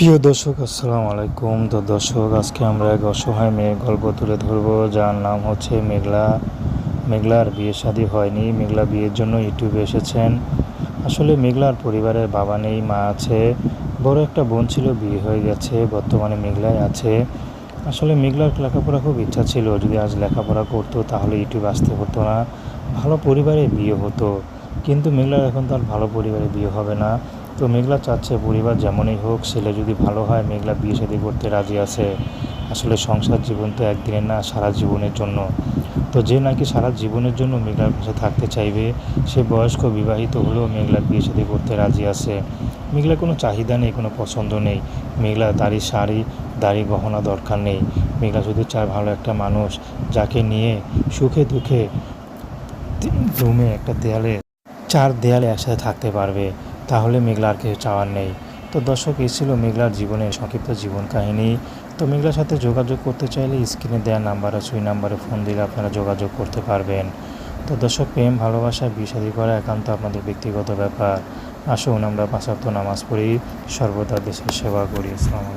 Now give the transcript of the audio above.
প্রিয় দর্শক আসসালামু আলাইকুম। তো দর্শক, আজকে আমরা এক অসহায় মেয়ের গল্প তুলে ধরবো, যার নাম হচ্ছে মেঘলা। মেঘলার বিয়ে শাদী হয়নি। মেঘলা বিয়ের জন্য ইউটিউবে এসেছেন। আসলে মেঘলার পরিবারের বাবা নেই, মা আছে, বড় একটা বোন ছিল, বিয়ে হয়ে গেছে, বর্তমানে মেঘলাই আছে। আসলে মেঘলার লেখাপড়া খুব ইচ্ছা ছিল, যদি আজ লেখাপড়া করতো তাহলে ইউটিউবে আসতে হতো না, ভালো পরিবারে বিয়ে হতো। কিন্তু মেঘলার এখন তার ভালো পরিবারে বিয়ে হবে না। তো মেঘলা চাচ্ছে পরিবার যেমনই হোক, ছেলে যদি ভালো হয় মেঘলা বিয়ে শাদী করতে রাজি আছে। আসলে সংসার জীবন তো একদিনের না, সারা জীবনের জন্য। তো যে নাকি সারা জীবনের জন্য মেঘলার পাশে থাকতে চাইবে, সে বয়স্ক বিবাহিত হলেও মেঘলার বিয়ে শাদী করতে রাজি আছে। মেঘলার কোনো চাহিদা নেই, কোনো পছন্দ নেই। মেঘলা দাড়ি শাড়ি, দাড়ি গহনা দরকার নেই। মেঘলা শুধু চায় ভালো একটা মানুষ, যাকে নিয়ে সুখে দুঃখে রুমে একটা দেয়ালে, চার দেয়ালে একসাথে থাকতে পারবে। তাহলে মেঘলার কিছু চাওয়ার নেই। তো দর্শক, এই ছিল মেঘলার জীবনের সংক্ষিপ্ত জীবন কাহিনী। তো মেঘলার সাথে যোগাযোগ করতে চাইলে স্ক্রিনে দেওয়া নাম্বার আছে, ওই নাম্বারে ফোন দিলে আপনারা যোগাযোগ করতে পারবেন। তো দর্শক, প্রেম ভালোবাসা বিয়ে শাদী করা একান্ত আপনাদের ব্যক্তিগত ব্যাপার। আসুন আমরা ৫ ওয়াক্ত নামাজ পড়ি, সর্বদা দেশের সেবা করি। আসসালামু আলাইকুম।